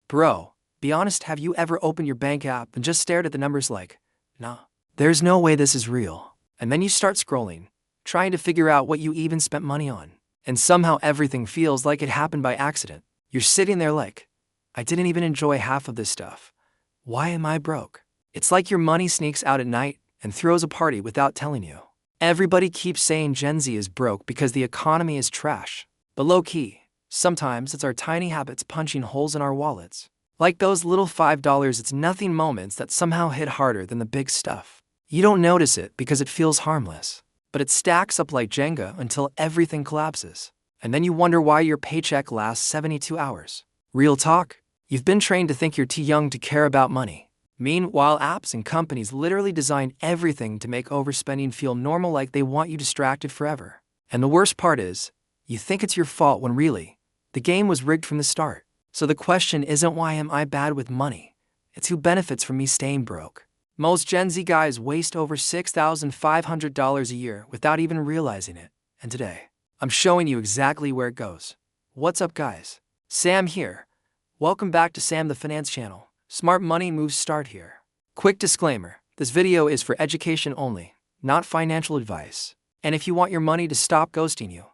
Bro, be honest, have you ever opened your bank app and just stared at the numbers like, nah, there's no way this is real? And then you start scrolling, trying to figure out what you even spent money on. And somehow everything feels like it happened by accident. You're sitting there like, I didn't even enjoy half of this stuff. Why am I broke? It's like your money sneaks out at night and throws a party without telling you. Everybody keeps saying Gen Z is broke because the economy is trash. But low-key, sometimes it's our tiny habits punching holes in our wallets. Like those little $5 it's nothing moments that somehow hit harder than the big stuff. You don't notice it because it feels harmless, but it stacks up like Jenga until everything collapses. And then you wonder why your paycheck lasts 72 hours. Real talk, you've been trained to think you're too young to care about money. Meanwhile, apps and companies literally design everything to make overspending feel normal, like they want you distracted forever. And the worst part is, you think it's your fault when really, the game was rigged from the start. So the question isn't why am I bad with money, it's who benefits from me staying broke. Most Gen Z guys waste over $6,500 a year without even realizing it. And today, I'm showing you exactly where it goes. What's up guys? Sam here. Welcome back to Sam the Finance channel. Smart money moves start here. Quick disclaimer, this video is for education only, not financial advice. And if you want your money to stop ghosting you,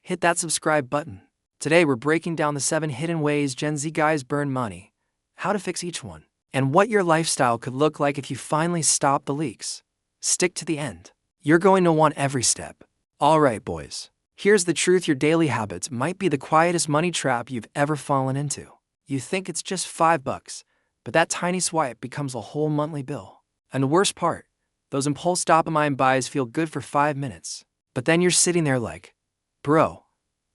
hit that subscribe button. Today we're breaking down the 7 hidden ways Gen Z guys burn money, how to fix each one, and what your lifestyle could look like if you finally stop the leaks. Stick to the end. You're going to want every step. Alright boys, here's the truth: your daily habits might be the quietest money trap you've ever fallen into. You think it's just $5, but that tiny swipe becomes a whole monthly bill. And the worst part, those impulse dopamine buys feel good for 5 minutes. But then you're sitting there like, bro,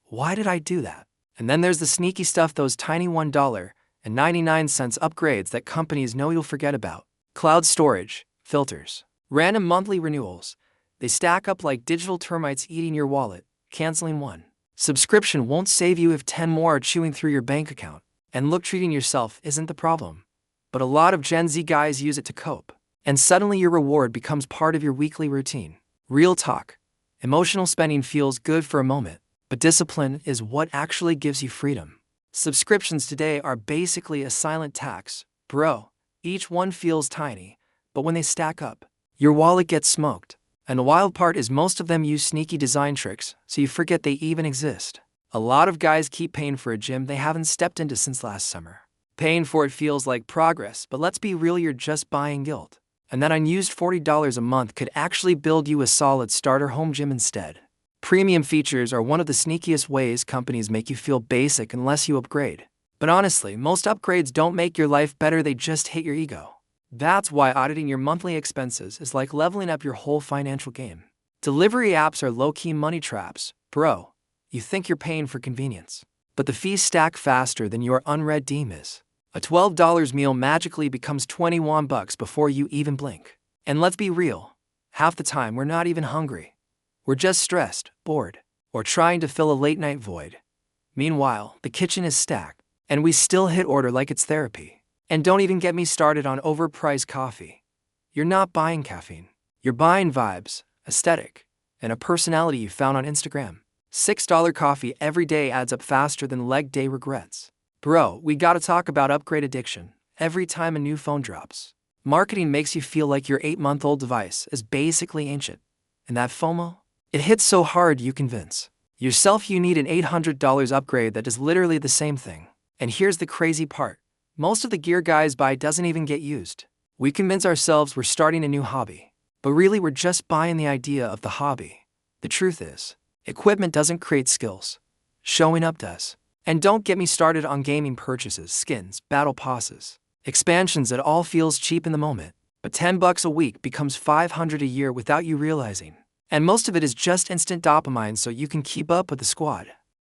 why did I do that? And then there's the sneaky stuff, those tiny $1.99 upgrades that companies know you'll forget about. Cloud storage, filters, random monthly renewals. They stack up like digital termites eating your wallet. Canceling one subscription won't save you if 10 more are chewing through your bank account. And look, treating yourself isn't the problem. But a lot of Gen Z guys use it to cope. And suddenly your reward becomes part of your weekly routine. Real talk. Emotional spending feels good for a moment, but discipline is what actually gives you freedom. Subscriptions today are basically a silent tax, bro. Each one feels tiny, but when they stack up, your wallet gets smoked. And the wild part is most of them use sneaky design tricks, so you forget they even exist. A lot of guys keep paying for a gym they haven't stepped into since last summer. Paying for it feels like progress, but let's be real, you're just buying guilt. And that unused $40 a month could actually build you a solid starter home gym instead. Premium features are one of the sneakiest ways companies make you feel basic unless you upgrade. But honestly, most upgrades don't make your life better, they just hit your ego. That's why auditing your monthly expenses is like leveling up your whole financial game. Delivery apps are low-key money traps, bro. You think you're paying for convenience, but the fees stack faster than your unread deem is. A $12 meal magically becomes $21 before you even blink. And let's be real, half the time we're not even hungry. We're just stressed, bored, or trying to fill a late-night void. Meanwhile, the kitchen is stacked, and we still hit order like it's therapy. And don't even get me started on overpriced coffee. You're not buying caffeine. You're buying vibes, aesthetic, and a personality you found on Instagram. $6 coffee every day adds up faster than leg day regrets. Bro, we gotta talk about upgrade addiction. Every time a new phone drops, marketing makes you feel like your 8-month-old device is basically ancient. And that FOMO? It hits so hard you convince yourself you need an $800 upgrade that does literally the same thing. And here's the crazy part. Most of the gear guys buy doesn't even get used. We convince ourselves we're starting a new hobby, but really we're just buying the idea of the hobby. The truth is, equipment doesn't create skills. Showing up does. And don't get me started on gaming purchases, skins, battle passes, expansions. It all feels cheap in the moment, but $10 a week becomes $500 a year without you realizing. And most of it is just instant dopamine so you can keep up with the squad.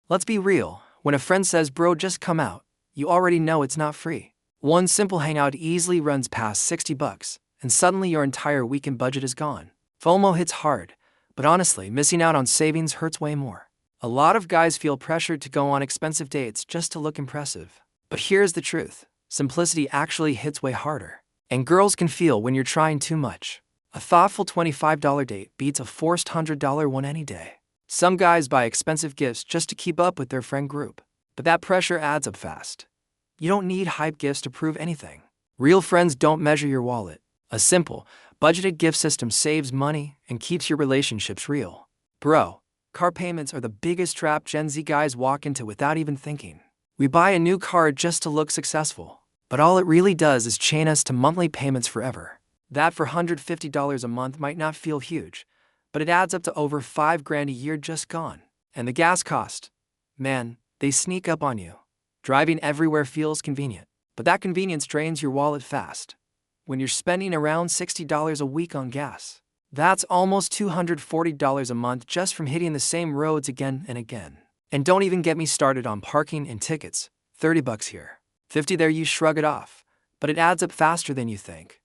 Let's be real, when a friend says, bro, just come out, you already know it's not free. One simple hangout easily runs past $60, and suddenly your entire weekend budget is gone. FOMO hits hard, but honestly, missing out on savings hurts way more. A lot of guys feel pressured to go on expensive dates just to look impressive. But here's the truth. Simplicity actually hits way harder. And girls can feel when you're trying too much. A thoughtful $25 date beats a forced $100 one any day. Some guys buy expensive gifts just to keep up with their friend group. But that pressure adds up fast. You don't need hype gifts to prove anything. Real friends don't measure your wallet. A simple, budgeted gift system saves money and keeps your relationships real. Bro, car payments are the biggest trap Gen Z guys walk into without even thinking. We buy a new car just to look successful, but all it really does is chain us to monthly payments forever. That for $150 a month might not feel huge, but it adds up to over $5,000 a year just gone. And the gas cost, man, they sneak up on you. Driving everywhere feels convenient, but that convenience drains your wallet fast. When you're spending around $60 a week on gas, that's almost $240 a month just from hitting the same roads again and again. And don't even get me started on parking and tickets. $30 here, $50 there, you shrug it off, but it adds up faster than you think.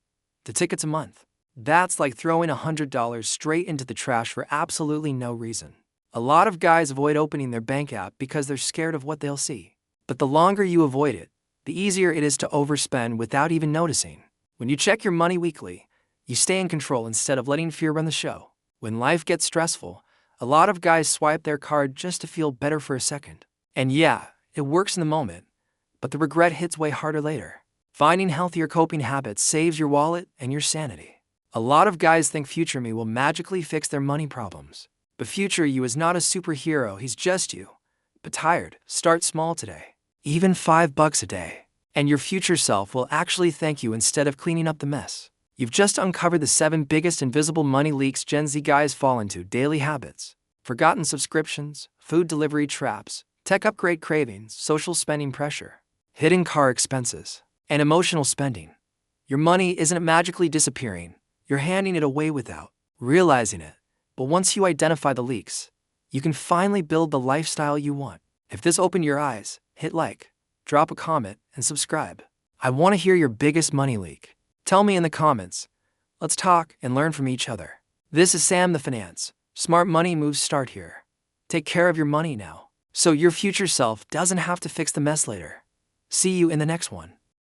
The tickets a month. That's like throwing $100 straight into the trash for absolutely no reason. A lot of guys avoid opening their bank app because they're scared of what they'll see. But the longer you avoid it, the easier it is to overspend without even noticing. When you check your money weekly, you stay in control instead of letting fear run the show. When life gets stressful, a lot of guys swipe their card just to feel better for a second. And yeah, it works in the moment, but the regret hits way harder later. Finding healthier coping habits saves your wallet and your sanity. A lot of guys think future me will magically fix their money problems. But future you is not a superhero, he's just you. But tired, start small today. Even $5 a day. And your future self will actually thank you instead of cleaning up the mess. You've just uncovered the 7 biggest invisible money leaks Gen Z guys fall into: daily habits, forgotten subscriptions, food delivery traps, tech upgrade cravings, social spending pressure, hidden car expenses, and emotional spending. Your money isn't magically disappearing, you're handing it away without realizing it. But once you identify the leaks, you can finally build the lifestyle you want. If this opened your eyes, hit like, drop a comment, and subscribe. I want to hear your biggest money leak. Tell me in the comments. Let's talk and learn from each other. This is Sam the Finance. Smart money moves start here. Take care of your money now, so your future self doesn't have to fix the mess later. See you in the next one.